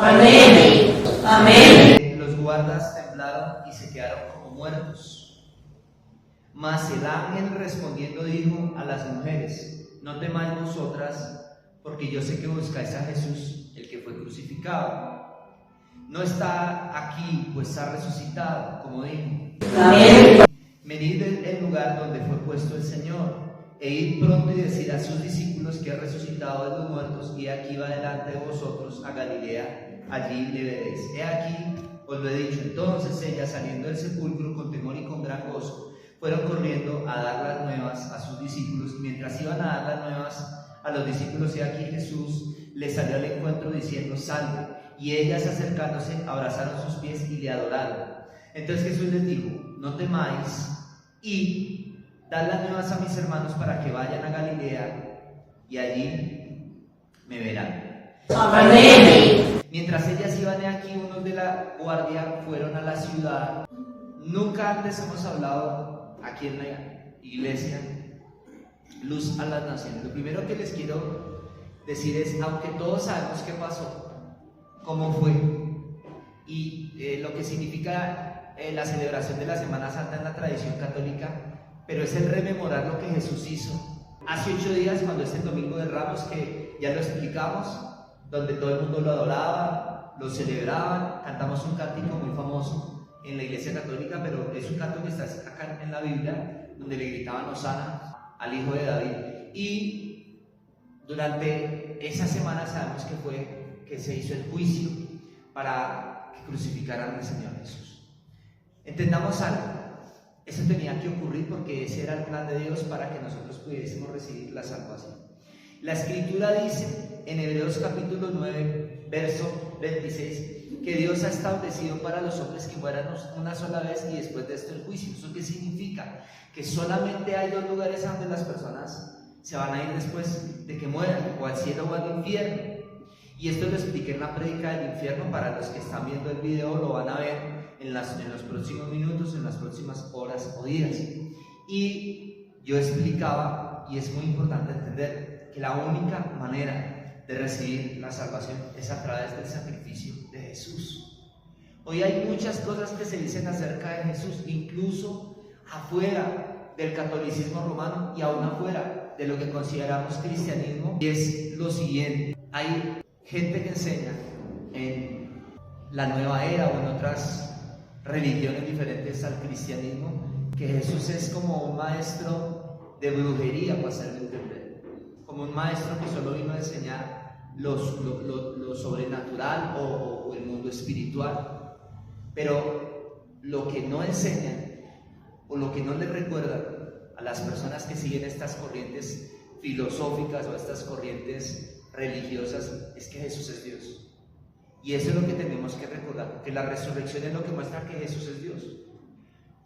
Amén. Amén. Los guardas temblaron y se quedaron como muertos. Mas el ángel respondiendo dijo a las mujeres: no temáis vosotras, porque yo sé que buscáis a Jesús, el que fue crucificado. No está aquí, pues ha resucitado, como dijo. Amén. Venid del lugar donde fue puesto el Señor, e id pronto y decid a sus discípulos que ha resucitado de los muertos, y aquí va delante de vosotros a Galilea, allí le veréis. He aquí, os lo he dicho. Entonces ellas, saliendo del sepulcro con temor y con gran gozo, fueron corriendo a dar las nuevas a sus discípulos. Mientras iban a dar las nuevas a los discípulos, he aquí Jesús les salió al encuentro diciendo: salve. Y ellas, acercándose, abrazaron sus pies y le adoraron. Entonces Jesús les dijo: no temáis, y dad las nuevas a mis hermanos para que vayan a Galilea, y allí me verán. Amén. Mientras ellas iban aquí, unos de la guardia fueron a la ciudad. Nunca antes hemos hablado aquí en la iglesia Luz a las Naciones. Lo primero que les quiero decir es, aunque todos sabemos qué pasó, cómo fue y lo que significa la celebración de la Semana Santa en la tradición católica, pero es el rememorar lo que Jesús hizo hace 8 días, cuando es el Domingo de Ramos, que ya lo explicamos, donde todo el mundo lo adoraba, lo celebraban. Cantamos un cántico muy famoso en la Iglesia Católica, pero es un canto que está acá en la Biblia, donde le gritaban Hosana al Hijo de David. Y durante esa semana sabemos que se hizo el juicio para que crucificaran al Señor Jesús. Entendamos algo, eso tenía que ocurrir porque ese era el plan de Dios para que nosotros pudiésemos recibir la salvación. La Escritura dice en Hebreos capítulo 9, verso 26, que Dios ha establecido para los hombres que mueran una sola vez y después de esto el juicio. ¿Eso qué significa? Que solamente hay 2 lugares a donde las personas se van a ir después de que mueran, o al cielo o al infierno. Y esto lo expliqué en la prédica del infierno. Para los que están viendo el video lo van a ver en los próximos minutos, en las próximas horas o días. Y yo explicaba, y es muy importante entender, que la única manera de recibir la salvación es a través del sacrificio de Jesús. Hoy hay muchas cosas que se dicen acerca de Jesús, incluso afuera del catolicismo romano y aún afuera de lo que consideramos cristianismo, y es lo siguiente: hay gente que enseña en la nueva era o en otras religiones diferentes al cristianismo que Jesús es como un maestro de brujería, para hacerme entender, como un maestro que solo vino a enseñar lo sobrenatural o el mundo espiritual, pero lo que no enseñan o lo que no les recuerdan a las personas que siguen estas corrientes filosóficas o estas corrientes religiosas es que Jesús es Dios. Y eso es lo que tenemos que recordar, porque la resurrección es lo que muestra que Jesús es Dios.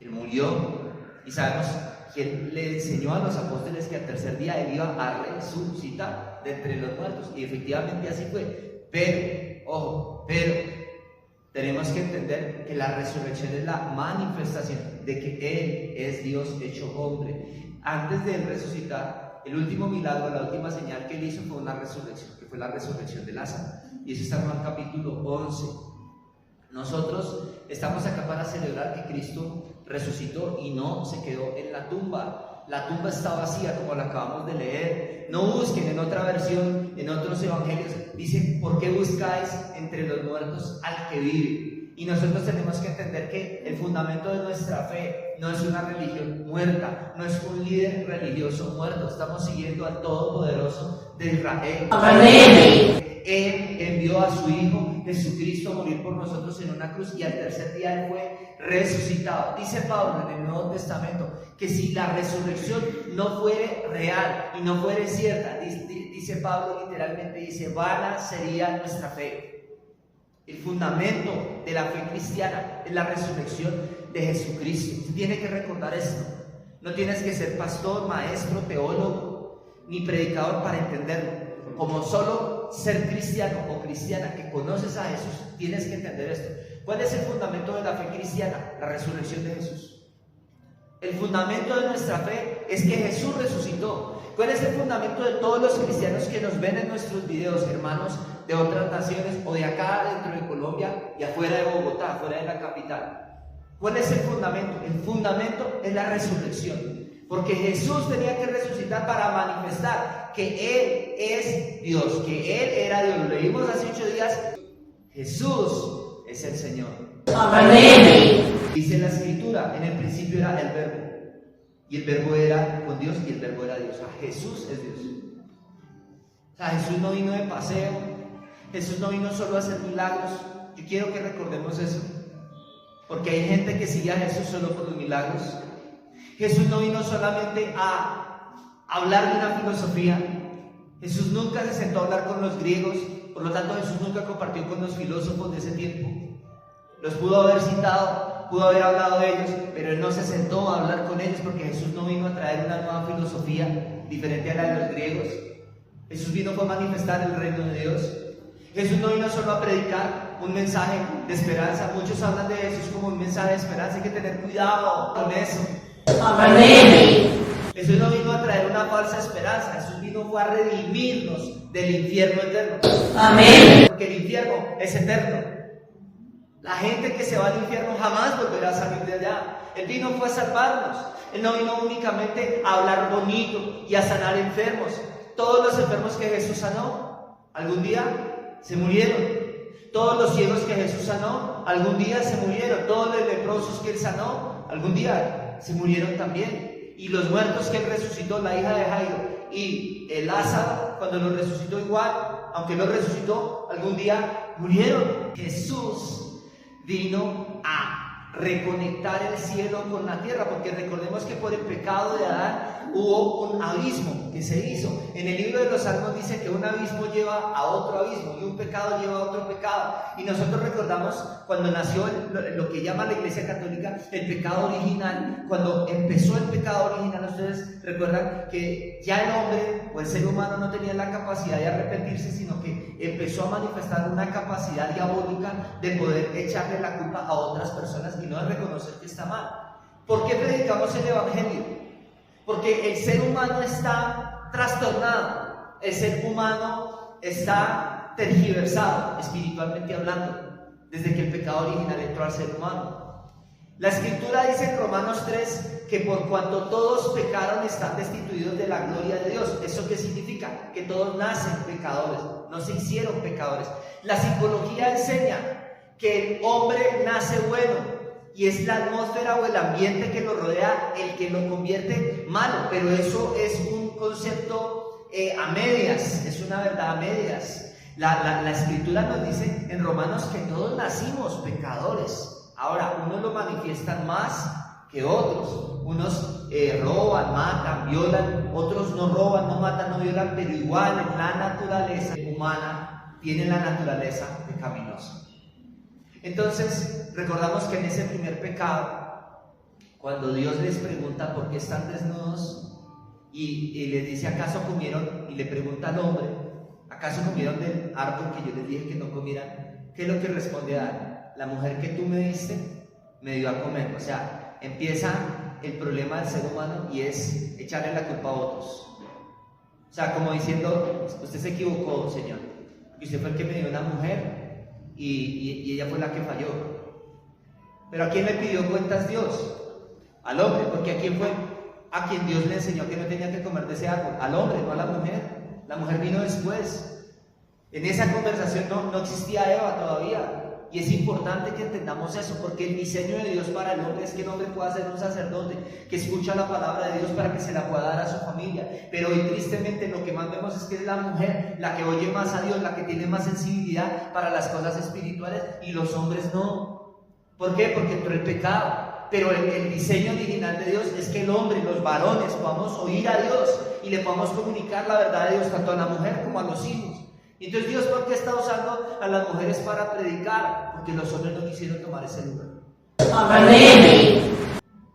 Él murió y sabemos que Él le enseñó a los apóstoles que al tercer día Él iba a resucitar de entre los muertos, y efectivamente así fue. Pero tenemos que entender que la resurrección es la manifestación de que Él es Dios hecho hombre. Antes de Él resucitar, el último milagro, la última señal que Él hizo fue una resurrección, que fue la resurrección de Lázaro. Y eso está en Juan capítulo 11. Nosotros estamos acá para celebrar que Cristo resucitó y no se quedó en la tumba. La tumba está vacía, como la acabamos de leer. No busquen en otra versión, en otros evangelios, dice: ¿por qué buscáis entre los muertos al que vive? Y nosotros tenemos que entender que el fundamento de nuestra fe no es una religión muerta, no es un líder religioso muerto. Estamos siguiendo al Todopoderoso de Israel. Amén. Él envió a su Hijo Jesucristo a morir por nosotros en una cruz, y al tercer día Él fue resucitado. Dice Pablo en el Nuevo Testamento que si la resurrección no fuere real y no fuere cierta, dice Pablo literalmente, dice: vana sería nuestra fe. El fundamento de la fe cristiana es la resurrección de Jesucristo. Usted tiene que recordar esto. No tienes que ser pastor, maestro, teólogo ni predicador para entenderlo. Como solo ser cristiano o cristiana que conoces a Jesús, tienes que entender esto. ¿Cuál es el fundamento de la fe cristiana? La resurrección de Jesús. El fundamento de nuestra fe es que Jesús resucitó. ¿Cuál es el fundamento de todos los cristianos que nos ven en nuestros videos, hermanos de otras naciones o de acá dentro y afuera de Bogotá, afuera de la capital. ¿Cuál es el fundamento? El fundamento es la resurrección. Porque Jesús tenía que resucitar para manifestar que Él es Dios, que Él era Dios. Lo leímos hace 8 días. Jesús es el Señor. Amén. Dice la Escritura, en el principio era el Verbo. Y el Verbo era con Dios y el Verbo era Dios. O sea, Jesús es Dios. O sea, Jesús no vino de paseo. Jesús no vino solo a hacer milagros. Yo quiero que recordemos eso. Porque hay gente que sigue a Jesús solo por los milagros. Jesús no vino solamente a hablar de una filosofía. Jesús nunca se sentó a hablar con los griegos. Por lo tanto, Jesús nunca compartió con los filósofos de ese tiempo. Los pudo haber citado, pudo haber hablado de ellos, pero Él no se sentó a hablar con ellos porque Jesús no vino a traer una nueva filosofía diferente a la de los griegos. Jesús vino para manifestar el reino de Dios. Jesús no vino solo a predicar un mensaje de esperanza. Muchos hablan de Jesús como un mensaje de esperanza. Hay que tener cuidado con eso. Amén. Jesús no vino a traer una falsa esperanza. Jesús vino a redimirnos del infierno eterno. Amén. Porque el infierno es eterno. La gente que se va al infierno jamás volverá a salir de allá. Él vino fue a salvarnos. Él no vino únicamente a hablar bonito y a sanar enfermos. Todos los enfermos que Jesús sanó, algún día se murieron. Todos los ciegos que Jesús sanó, algún día se murieron. Todos los leprosos que Él sanó, algún día se murieron también. Y los muertos que Él resucitó, la hija de Jairo y el Lázaro, cuando los resucitó igual, aunque los resucitó, algún día murieron. Jesús vino a reconectar el cielo con la tierra, porque recordemos que por el pecado de Adán hubo un abismo que se hizo. En el libro de los Salmos dice que un abismo lleva a otro abismo y un pecado lleva a otro pecado. Y nosotros recordamos cuando nació lo que llama la Iglesia Católica el pecado original. Cuando empezó el pecado original, ustedes recuerdan que ya el hombre o el ser humano no tenía la capacidad de arrepentirse, sino que empezó a manifestar una capacidad diabólica de poder echarle la culpa a otras personas y no de reconocer que está mal. ¿Por qué predicamos el Evangelio? Porque el ser humano está trastornado, el ser humano está tergiversado, espiritualmente hablando, desde que el pecado original entró al ser humano. La Escritura dice en Romanos 3 que por cuanto todos pecaron están destituidos de la gloria de Dios. ¿Eso qué significa? Que todos nacen pecadores, no se hicieron pecadores. La psicología enseña que el hombre nace bueno y es la atmósfera o el ambiente que lo rodea el que lo convierte malo, pero eso es un concepto a medias, es una verdad a medias. La Escritura nos dice en Romanos que todos nacimos pecadores. Ahora, unos lo manifiestan más que otros. Unos roban, matan, violan, otros no roban, no matan, no violan, pero igual en la naturaleza humana tienen la naturaleza pecaminosa. Entonces, recordamos que en ese primer pecado, cuando Dios les pregunta por qué están desnudos y les dice, ¿acaso comieron? Y le pregunta al hombre, ¿acaso comieron del árbol que yo les dije que no comieran? ¿Qué es lo que responde Adán? La mujer que tú me diste me dio a comer. O sea, empieza el problema del ser humano y es echarle la culpa a otros. O sea, como diciendo, usted se equivocó, Señor, y usted fue el que me dio una mujer y ella fue la que falló. Pero ¿a quién le pidió cuentas Dios? Al hombre, porque ¿a quién fue? A quien Dios le enseñó que no tenía que comer de ese árbol. Al hombre, no a la mujer. La mujer vino después. En esa conversación no existía Eva todavía. Y es importante que entendamos eso, porque el diseño de Dios para el hombre es que el hombre pueda ser un sacerdote, que escucha la palabra de Dios para que se la pueda dar a su familia. Pero hoy tristemente lo que más vemos es que es la mujer la que oye más a Dios, la que tiene más sensibilidad para las cosas espirituales, y los hombres no. ¿Por qué? Porque entró el pecado. Pero el diseño original de Dios es que el hombre, los varones, podamos oír a Dios y le podamos comunicar la verdad de Dios tanto a la mujer como a los hijos. Entonces Dios, ¿por qué está usando a las mujeres para predicar? Porque los hombres no quisieron tomar ese lugar. Amén.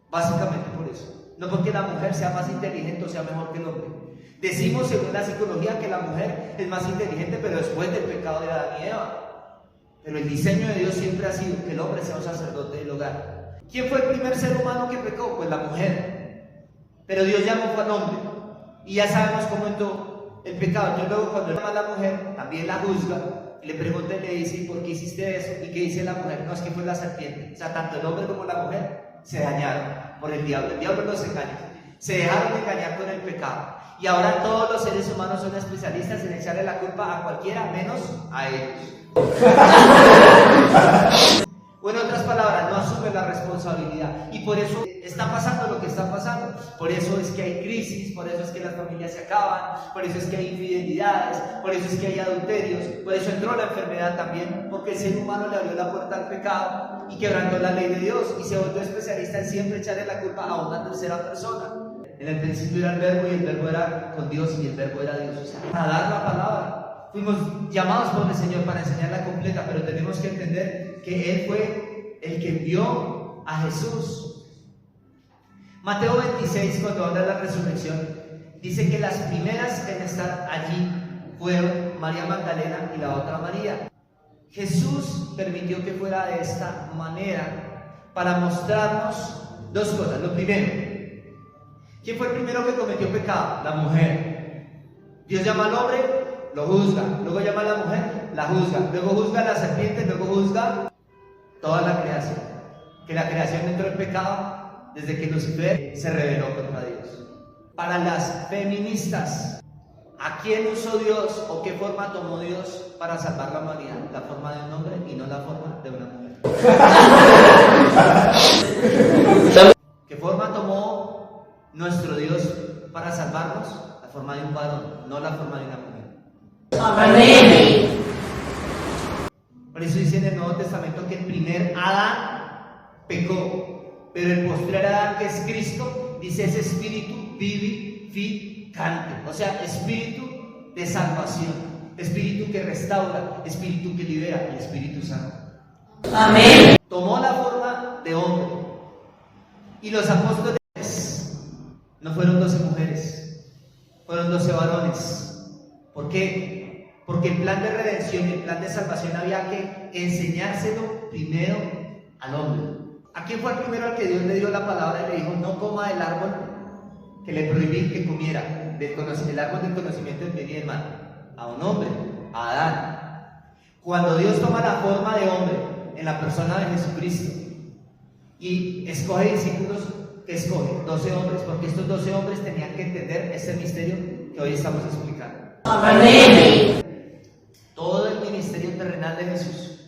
Básicamente por eso. No porque la mujer sea más inteligente o sea mejor que el hombre. Decimos según la psicología que la mujer es más inteligente, pero después del pecado de Adán y Eva. Pero el diseño de Dios siempre ha sido que el hombre sea un sacerdote del hogar. ¿Quién fue el primer ser humano que pecó? Pues la mujer. Pero Dios llamó al hombre. Y ya sabemos cómo entró el pecado. Entonces luego cuando llama a la mujer, también la juzga Y le pregunta y le dice, ¿por qué hiciste eso? ¿Y qué dice la mujer? No, es que fue la serpiente. O sea, tanto el hombre como la mujer se dañaron por el diablo. El diablo los engaña. Se dejaron engañar con el pecado. Y ahora todos los seres humanos son especialistas en echarle la culpa a cualquiera, menos a ellos. O en otras palabras, no asumen la responsabilidad. Y por eso está pasando lo que está pasando. Por eso es que hay crisis, por eso es que las familias se acaban, por eso es que hay infidelidades, por eso es que hay adulterios, por eso entró la enfermedad también, porque el ser humano le abrió la puerta al pecado y quebrantó la ley de Dios y se volvió especialista en siempre echarle la culpa a una tercera persona. En el principio era el verbo y el verbo era con Dios y el verbo era Dios. O sea, para dar la palabra. Fuimos llamados por el Señor para enseñarla completa, pero tenemos que entender que Él fue el que envió a Jesús. Mateo 26, cuando habla de la resurrección, dice que las primeras en estar allí fueron María Magdalena y la otra María. Jesús permitió que fuera de esta manera para mostrarnos dos cosas. Lo primero, ¿quién fue el primero que cometió pecado? La mujer. Dios llama al hombre, lo juzga, luego llama a la mujer, la juzga, luego juzga a la serpiente, luego juzga toda la creación. Que la creación entró en pecado desde que Lucifer se rebeló contra Dios. Para las feministas, ¿a quién usó Dios o qué forma tomó Dios para salvar la humanidad? La forma de un hombre y no la forma de una mujer. ¿Qué forma tomó nuestro Dios para salvarnos? La forma de un varón, no la forma de una mujer. Amén. Por eso dice en el Nuevo Testamento que el primer Adán pecó, pero el postrer Adán, que es Cristo, dice es espíritu vivificante, o sea, espíritu de salvación, espíritu que restaura, espíritu que libera, el Espíritu Santo. Amén. Tomó la forma de hombre y los apóstoles no fueron 12 mujeres, fueron 12 varones. ¿Por qué? Porque el plan de redención y el plan de salvación había que enseñárselo primero al hombre. ¿A quién fue el primero al que Dios le dio la palabra y le dijo no coma del árbol que le prohibí que comiera, el árbol del conocimiento del bien y del mal? A un hombre, a Adán. Cuando Dios toma la forma de hombre en la persona de Jesucristo y escoge discípulos, que escoge 12 hombres, porque estos 12 hombres tenían que entender este misterio que hoy estamos explicando. Amén. Todo el ministerio terrenal de Jesús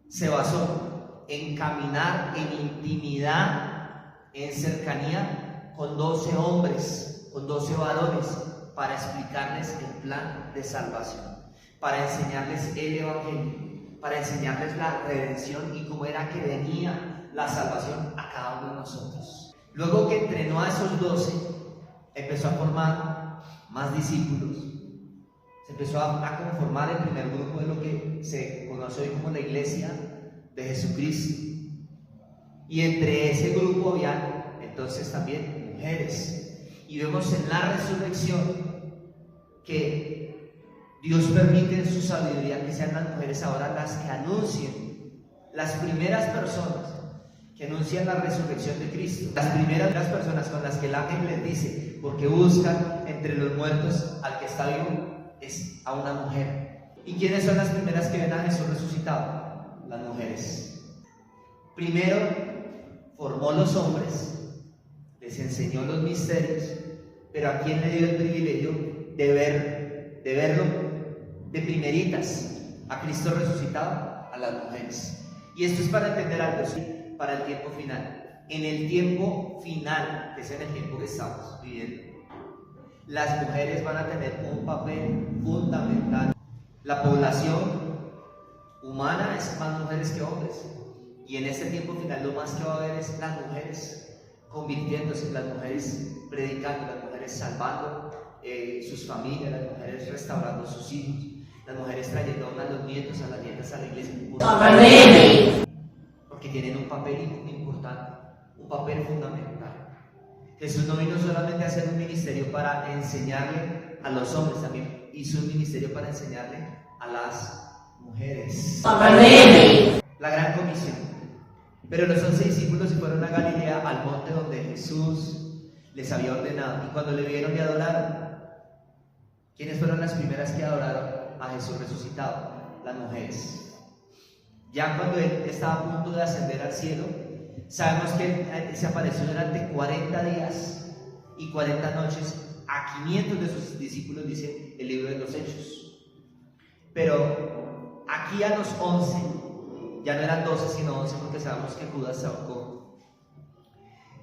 se basó en caminar en intimidad, en cercanía con 12 hombres, con 12 varones, para explicarles el plan de salvación, para enseñarles el evangelio, para enseñarles la redención y cómo era que venía la salvación a cada uno de nosotros. Luego que entrenó a esos 12, empezó a formar más discípulos. Se empezó a conformar el primer grupo de lo que se conoce hoy como la Iglesia de Jesucristo. Y entre ese grupo había entonces también mujeres. Y vemos en la resurrección que Dios permite en su sabiduría que sean las mujeres ahora las que anuncien, las primeras personas que anuncian la resurrección de Cristo, las primeras personas con las que el ángel les dice, porque buscan entre los muertos al que está vivo, es a una mujer. ¿Y quiénes son las primeras que ven a Jesús resucitado? Las mujeres. Primero formó los hombres, les enseñó los misterios, pero ¿a quién le dio el privilegio de verlo de primeritas? A Cristo resucitado, a las mujeres. Y esto es para entender algo, ¿sí? Para el tiempo final. En el tiempo final, que es en el tiempo que estamos viviendo, las mujeres van a tener un papel fundamental. La población humana es más mujeres que hombres, y en este tiempo final lo más que va a haber es las mujeres convirtiéndose, las mujeres predicando, las mujeres salvando sus familias, las mujeres restaurando sus hijos, las mujeres trayendo a los nietos, a las nietas a la iglesia. Amén. Porque tienen un papel importante, un papel fundamental. Jesús no vino solamente a hacer un ministerio para enseñarle a los hombres, también hizo un ministerio para enseñarle a las mujeres. Amén. La gran comisión. Pero los 11 discípulos se fueron a Galilea, al monte donde Jesús les había ordenado, y cuando le vieron le adoraron. ¿Quiénes fueron las primeras que adoraron a Jesús resucitado? las mujeres. Ya cuando él estaba a punto de ascender al cielo, sabemos que él se apareció durante 40 días y 40 noches a 500 de sus discípulos, dice el libro de los Hechos. Pero aquí a los 11, ya no eran 12 sino 11, porque sabemos que Judas se ahorcó.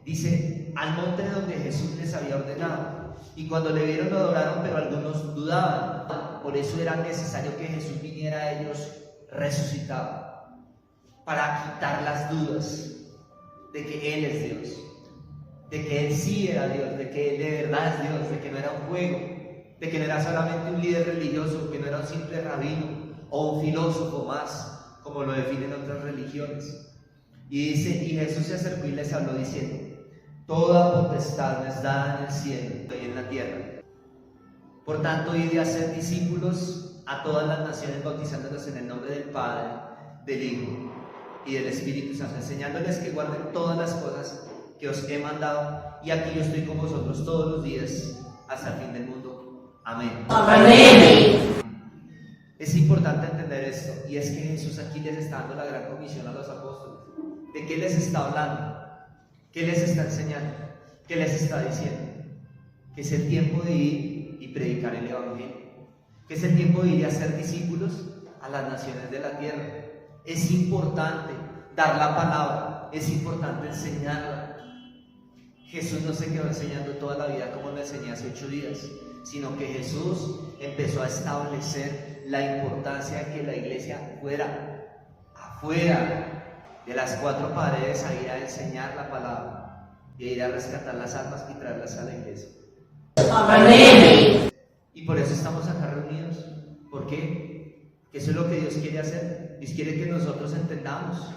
Dice, al monte donde Jesús les había ordenado. Y cuando le vieron lo adoraron, pero algunos dudaban. Por eso era necesario que Jesús viniera a ellos resucitado, para quitar las dudas de que Él es Dios, de que Él sí era Dios, de que Él de verdad es Dios, de que no era un juego, de que no era solamente un líder religioso, que no era un simple rabino o un filósofo más, como lo definen otras religiones. Y dice, y Jesús se acercó y les habló diciendo, toda potestad me es dada en el cielo y en la tierra. Por tanto, id a hacer discípulos a todas las naciones, bautizándolos en el nombre del Padre, del Hijo y del Espíritu Santo, enseñándoles que guarden todas las cosas que os he mandado, y aquí yo estoy con vosotros todos los días hasta el fin del mundo. Amén. Amén. Es importante entender esto, y es que Jesús aquí les está dando la gran comisión a los apóstoles. ¿De qué les está hablando? ¿Qué les está enseñando? ¿Qué les está diciendo? Que es el tiempo de ir y predicar el Evangelio, que es el tiempo de ir a hacer discípulos a las naciones de la tierra. Es importante dar la palabra, es importante enseñarla. Jesús no se quedó enseñando toda la vida como lo enseñé hace 8 días, sino que Jesús empezó a establecer la importancia de que la iglesia fuera afuera de las 4 paredes a ir a enseñar la palabra y a ir a rescatar las almas y traerlas a la iglesia. Amén. Y por eso estamos acá reunidos. ¿Por qué? Que eso es lo que Dios quiere hacer. Dios quiere que nosotros entendamos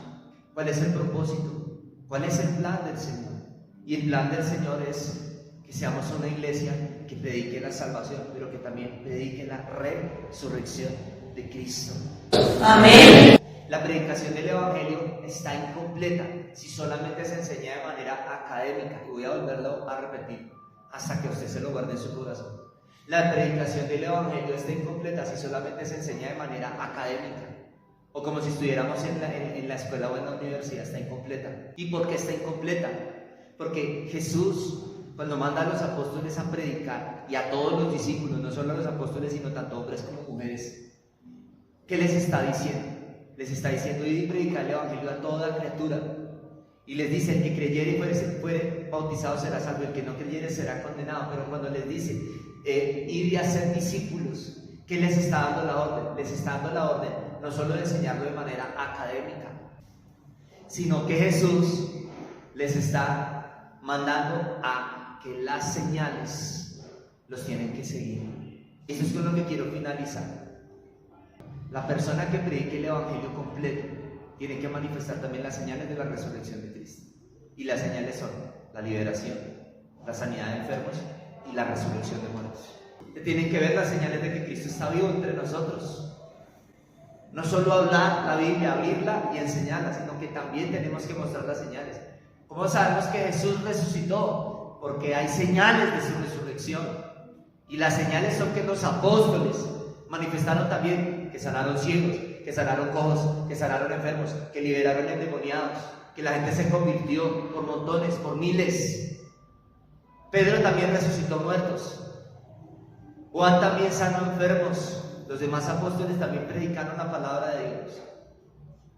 cuál es el propósito, cuál es el plan del Señor. Y el plan del Señor es que seamos una iglesia que predique la salvación, pero que también predique la resurrección de Cristo. Amén. La predicación del Evangelio está incompleta si solamente se enseña de manera académica. Y voy a volverlo a repetir hasta que usted se lo guarde en su corazón. La predicación del Evangelio está incompleta si solamente se enseña de manera académica, o como si estuviéramos en la escuela o en la universidad. Está incompleta. ¿Y por qué está incompleta? Porque Jesús, cuando manda a los apóstoles a predicar, y a todos los discípulos, no solo a los apóstoles, sino tanto hombres como mujeres, ¿qué les está diciendo? Les está diciendo, id y predicar el Evangelio a toda criatura. Y les dice, el que creyere y fuere bautizado será salvo, el que no creyere será condenado. Pero cuando les dice, id y hacer discípulos, ¿qué les está dando la orden? Les está dando la orden no solo de enseñarlo de manera académica, sino que Jesús les está mandando a que las señales los tienen que seguir. Eso es con lo que quiero finalizar. La persona que predique el Evangelio completo tiene que manifestar también las señales de la resurrección de Cristo. Y las señales son la liberación, la sanidad de enfermos y la resurrección de muertos. Tienen que ver las señales de que Cristo está vivo entre nosotros. No solo hablar la Biblia, abrirla y enseñarla, sino que también tenemos que mostrar las señales. ¿Cómo sabemos que Jesús resucitó? Porque hay señales de su resurrección. Y las señales son que los apóstoles manifestaron también que sanaron ciegos, que sanaron cojos, que sanaron enfermos, que liberaron endemoniados, que la gente se convirtió por montones, por miles. Pedro también resucitó muertos. Juan también sanó enfermos. Los demás apóstoles también predicaron la palabra de Dios.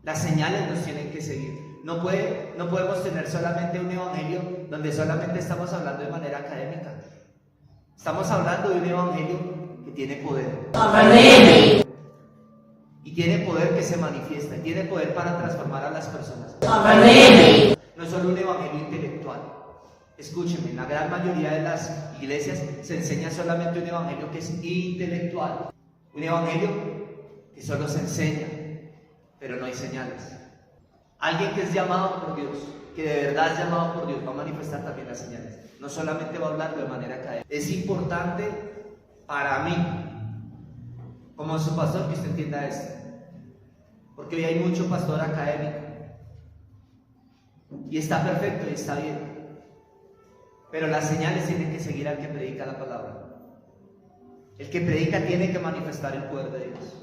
Las señales nos tienen que seguir. No podemos tener solamente un evangelio donde solamente estamos hablando de manera académica. Estamos hablando de un evangelio que tiene poder. Amén. Y tiene poder que se manifiesta, y tiene poder para transformar a las personas. Amén. No es solo un evangelio intelectual. Escúcheme, en la gran mayoría de las iglesias se enseña solamente un evangelio que es intelectual. Un evangelio que solo se enseña, pero no hay señales. Alguien que es llamado por Dios, que de verdad es llamado por Dios, va a manifestar también las señales. No solamente va a hablarlo de manera académica. Es importante para mí, como su pastor, que usted entienda esto. Porque hoy hay mucho pastor académico. Y está perfecto y está bien. Pero las señales tienen que seguir al que predica la palabra. El que predica tiene que manifestar el poder de Dios.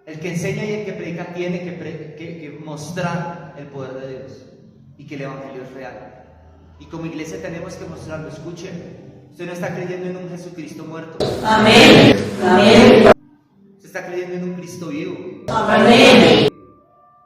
El que enseña y el que predica tiene que mostrar el poder de Dios y que el Evangelio es real. Y como iglesia tenemos que mostrarlo. Escuchen, usted no está creyendo en un Jesucristo muerto. Amén. Amén. Usted está creyendo en un Cristo vivo. Amén.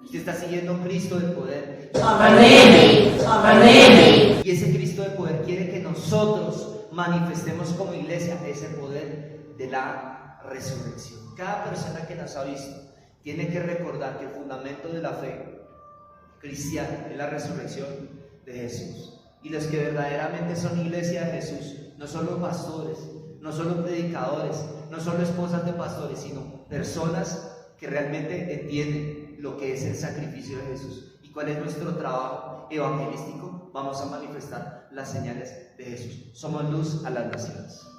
Usted está siguiendo a un Cristo de poder. Amén. Amén. Y ese Cristo de poder quiere que nosotros manifestemos como iglesia ese poder de la resurrección. Cada persona que nos ha visto tiene que recordar que el fundamento de la fe cristiana es la resurrección de Jesús. Y los que verdaderamente son iglesia de Jesús no son los pastores, no son los predicadores, no son las esposas de pastores, sino personas que realmente entienden lo que es el sacrificio de Jesús. ¿Y cuál es nuestro trabajo evangelístico? Vamos a manifestar las señales de Jesús. Somos luz a las naciones.